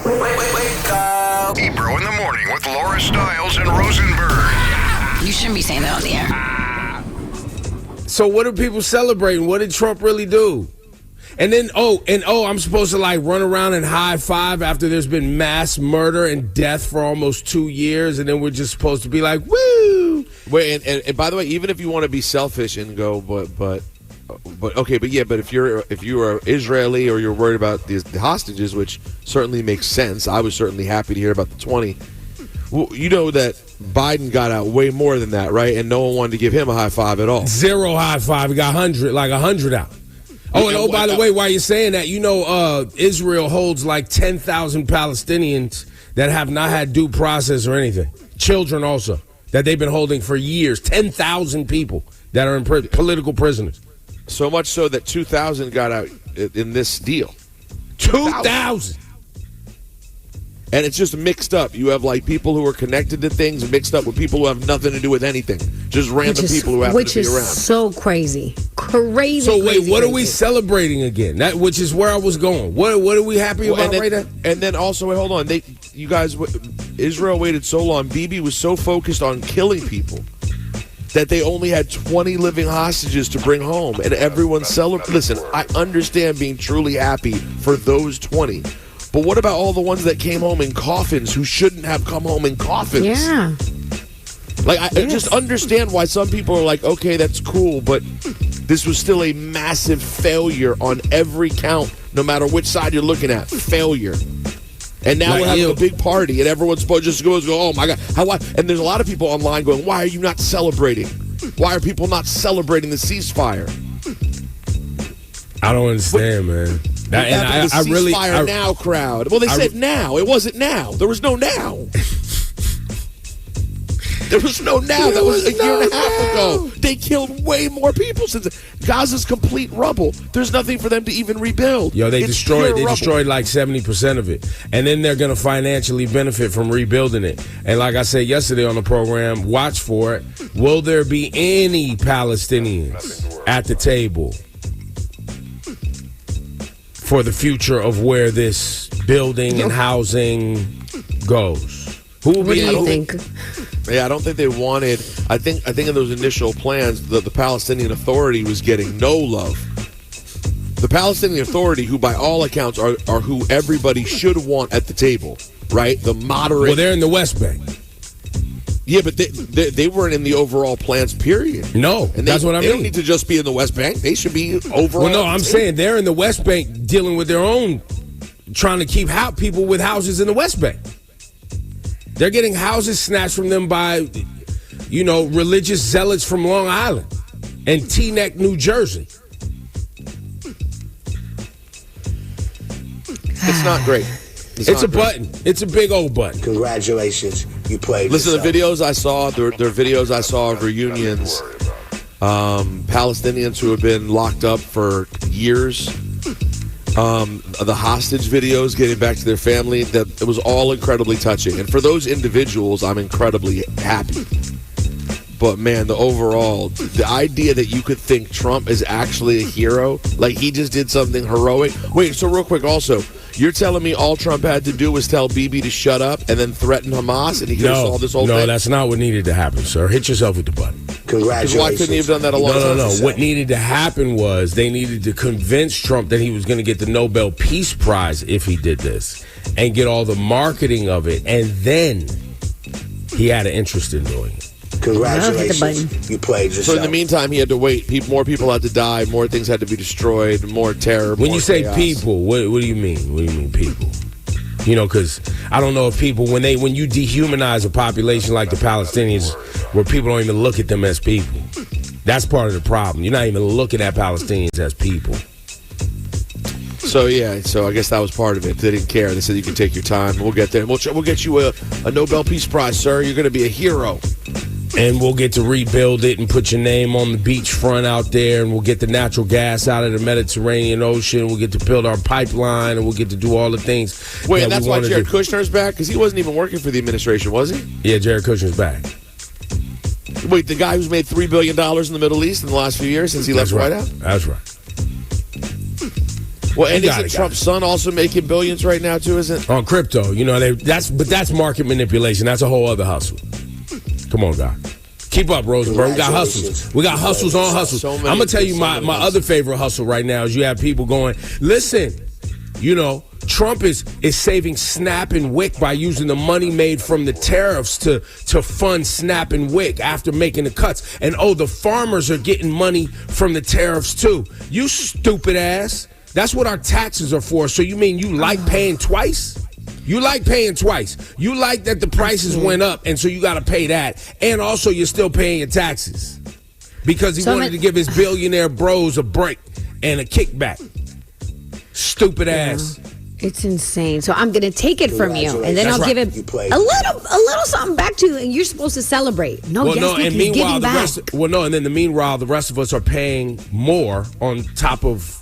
Wake up. Ebro in the morning with Laura Stiles and Rosenberg. You shouldn't be saying that on the air. So what are people celebrating? What did Trump really do? And then, I'm supposed to like run around and high five after there's been mass murder and death for almost 2 years, and then we're just supposed to be like, woo! Wait, and by the way, even if you want to be selfish and go, but if you are Israeli or you're worried about the hostages, which certainly makes sense. I was certainly happy to hear about the 20. Well, you know that Biden got out way more than that, right? And no one wanted to give him a high five at all. Zero high five. He got 100 out. Oh, and by the way, while you're saying that, Israel holds like 10,000 Palestinians that have not had due process or anything. Children also, that they've been holding for years. 10,000 people that are in political prisoners. So much so that 2,000 got out in this deal. 2,000! And it's just mixed up. You have like people who are connected to things mixed up with people who have nothing to do with anything. Just random people who happen to be around. Which is so crazy. Crazy. So wait, what crazy. are we celebrating again? That which is where I was going. What are we happy about right now? And then also, wait, hold on. Israel waited so long. Bibi was so focused on killing people that they only had 20 living hostages to bring home. And everyone celebrated. Listen, I understand being truly happy for those 20. But what about all the ones that came home in coffins who shouldn't have come home in coffins? Yeah. I just understand why some people are like, okay, that's cool, but this was still a massive failure on every count, no matter which side you're looking at. Failure. And now we're having a big party, and everyone's supposed to just go, oh, my God. And there's a lot of people online going, why are you not celebrating? Why are people not celebrating the ceasefire? I don't understand, man. I now crowd. Well, they said now. It wasn't now. There was no now. There was no now. That was a year and a half ago. They killed way more people since Gaza's complete rubble. There's nothing for them to even rebuild. They destroyed like 70% of it. And then they're going to financially benefit from rebuilding it. And like I said yesterday on the program, watch for it. Will there be any Palestinians at the table for the future of where this building and housing goes? What do you think? Yeah, I don't think they wanted. I think in those initial plans, the Palestinian Authority was getting no love. The Palestinian Authority, who by all accounts are who everybody should want at the table, right? The moderate. Well, they're in the West Bank. Yeah, but they weren't in the overall plans, period. No, and that's what I mean. They don't need to just be in the West Bank. They should be overall. Well, no, I'm saying they're in the West Bank dealing with their own, trying to keep people with houses in the West Bank. They're getting houses snatched from them by, religious zealots from Long Island and Teaneck, New Jersey. It's not great. It's a button. It's a big old button. Congratulations. You played. Listen, the videos I saw, there are videos I saw of reunions. Palestinians who have been locked up for years. The hostage videos getting back to their family, it was all incredibly touching. And for those individuals, I'm incredibly happy. But man, the idea that you could think Trump is actually a hero, like he just did something heroic. Wait, so real quick also, you're telling me all Trump had to do was tell Bibi to shut up and then threaten Hamas and he could have solved this whole thing? No, that's not what needed to happen, sir. Hit yourself with the button. Congratulations. Why couldn't he have done that a long time ago? No. What needed to happen was they needed to convince Trump that he was going to get the Nobel Peace Prize if he did this and get all the marketing of it, and then he had an interest in doing it. Congratulations. You played yourself. So in the meantime, he had to wait. More people had to die. More things had to be destroyed. More terror. When more you say chaos. people, what do you mean? What do you mean people? Because I don't know if people, when you dehumanize a population like the Palestinians, where people don't even look at them as people. That's part of the problem. You're not even looking at Palestinians as people. So I guess that was part of it. They didn't care. They said you can take your time. We'll get there. We'll get you a Nobel Peace Prize, sir. You're going to be a hero. And we'll get to rebuild it and put your name on the beachfront out there, and we'll get the natural gas out of the Mediterranean Ocean. We'll get to build our pipeline, and we'll get to do all the things. Wait, and that's why Jared Kushner's back? Because he wasn't even working for the administration, was he? Yeah, Jared Kushner's back. Wait, the guy who's made $3 billion in the Middle East in the last few years since he left the White House? That's right. Well, and You got isn't it, Trump's son also making billions right now too? Isn't? On crypto, that's market manipulation. That's a whole other hustle. Come on, God. Keep up, Rosenberg. We got hustles. We got hustles on hustles. I'm going to tell you my other favorite hustle right now is you have people going, listen, Trump is saving Snap and Wick by using the money made from the tariffs to fund Snap and Wick after making the cuts. And, the farmers are getting money from the tariffs, too. You stupid ass. That's what our taxes are for. So you mean you like paying twice? You like paying twice. You like that the prices went up, and so you got to pay that. And also you're still paying your taxes because he wanted to give his billionaire bros a break and a kickback. Stupid ass. It's insane. So I'm going to take it from you, and then I'll give it a little something back to you, and you're supposed to celebrate. And meanwhile, the rest of us are paying more on top of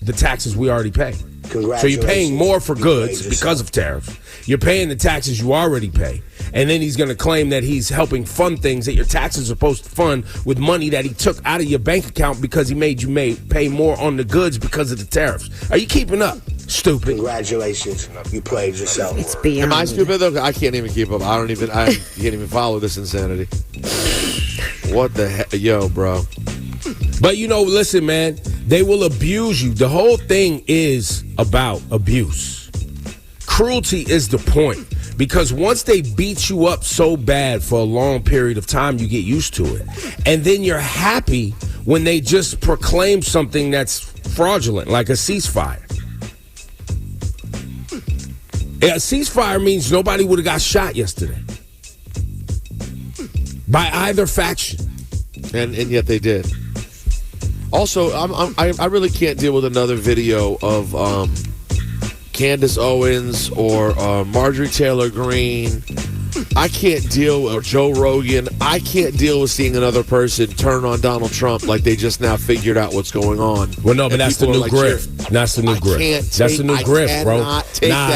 the taxes we already pay. So you're paying more for goods because of tariffs. You're paying the taxes you already pay. And then he's going to claim that he's helping fund things that your taxes are supposed to fund with money that he took out of your bank account because he made you pay more on the goods because of the tariffs. Are you keeping up? Stupid. Congratulations. You played yourself. It's beyond. Am I stupid though? I can't even keep up. I can't even follow this insanity. What the heck? Yo, bro. But listen, man, they will abuse you. The whole thing is about abuse. Cruelty is the point. Because once they beat you up so bad for a long period of time, you get used to it. And then you're happy when they just proclaim something that's fraudulent, like a ceasefire. A ceasefire means nobody would have got shot yesterday by either faction. And yet they did. Also, I really can't deal with another video of Candace Owens or Marjorie Taylor Greene. I can't deal with Joe Rogan. I can't deal with seeing another person turn on Donald Trump like they just now figured out what's going on. Well, no, but that's the new grift. That's the new grift. That's the new grift, bro.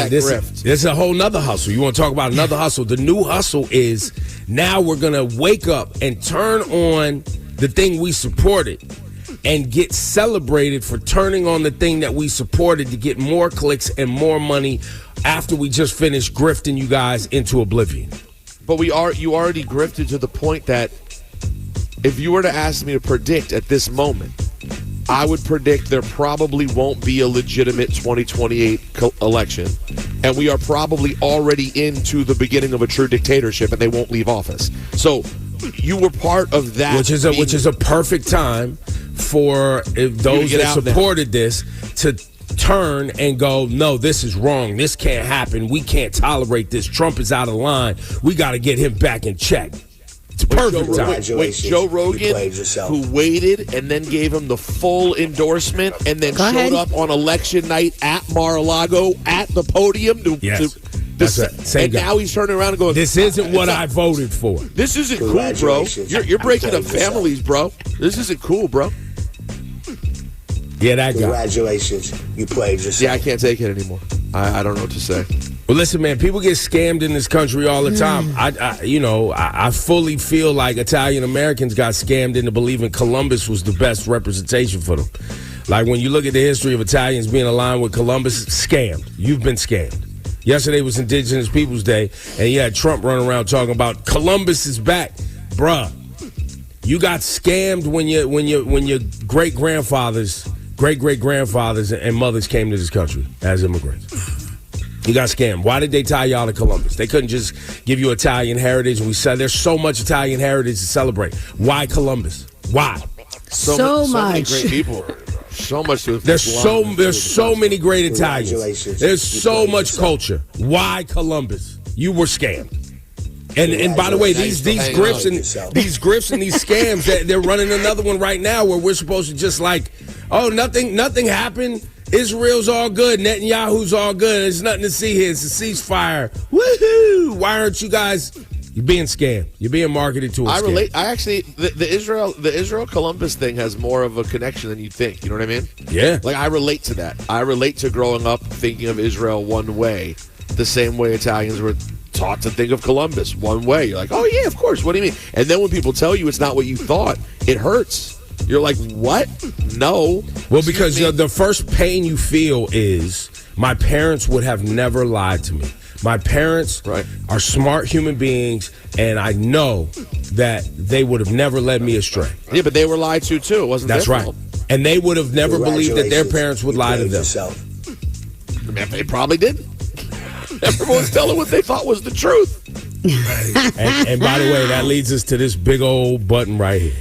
This is a whole nother hustle. You want to talk about another hustle? The new hustle is now we're going to wake up and turn on the thing we supported and get celebrated for turning on the thing that we supported to get more clicks and more money after we just finished grifting you guys into oblivion. But you already grifted to the point that if you were to ask me to predict at this moment, I would predict there probably won't be a legitimate 2028 election, and we are probably already into the beginning of a true dictatorship, and they won't leave office. So you were part of that, which is a perfect time for those that supported this to turn and go, no, this is wrong. This can't happen. We can't tolerate this. Trump is out of line. We got to get him back in check. It's perfect time. Wait, Joe Rogan, who waited and then gave him the full endorsement and then showed up on election night at Mar-a-Lago at the podium and now he's turning around and going, this isn't what I voted for. This isn't cool, bro. You're breaking up families, bro. This isn't cool, bro. Yeah, that guy. Congratulations. You played yourself. Yeah, I can't take it anymore. I don't know what to say. Well, listen, man, people get scammed in this country all the time. I fully feel like Italian Americans got scammed into believing Columbus was the best representation for them. Like when you look at the history of Italians being aligned with Columbus, scammed. You've been scammed. Yesterday was Indigenous Peoples Day, and you had Trump running around talking about Columbus is back. Bruh, you got scammed when your great-grandfathers and mothers came to this country as immigrants. You got scammed. Why did they tie y'all to Columbus? They couldn't just give you Italian heritage. We said there's so much Italian heritage to celebrate. Why Columbus? Why? So much. So many great people. So much. There's so many great Italians. There's so much culture. Why Columbus? You were scammed. And by the way, these grifts and these scams, they're running another one right now where we're supposed to just like, oh, nothing happened. Israel's all good. Netanyahu's all good. There's nothing to see here. It's a ceasefire. Woohoo! Why aren't you guys? You're being scammed. You're being marketed to a scam. Relate. I actually the Israel Columbus thing has more of a connection than you think. You know what I mean? Yeah. Like I relate to that. I relate to growing up thinking of Israel one way, the same way Italians were taught to think of Columbus one way. You're like, oh yeah, of course. What do you mean? And then when people tell you it's not what you thought, it hurts. You're like, what? No. Well, because the first pain you feel is my parents would have never lied to me. My parents are smart human beings, and I know that they would have never led me astray. Yeah, but they were lied to, too. It wasn't That's their right. fault. And they would have never believed that their parents would lie to them. They probably didn't. Everyone's telling what they thought was the truth. And by the way, that leads us to this big old button right here.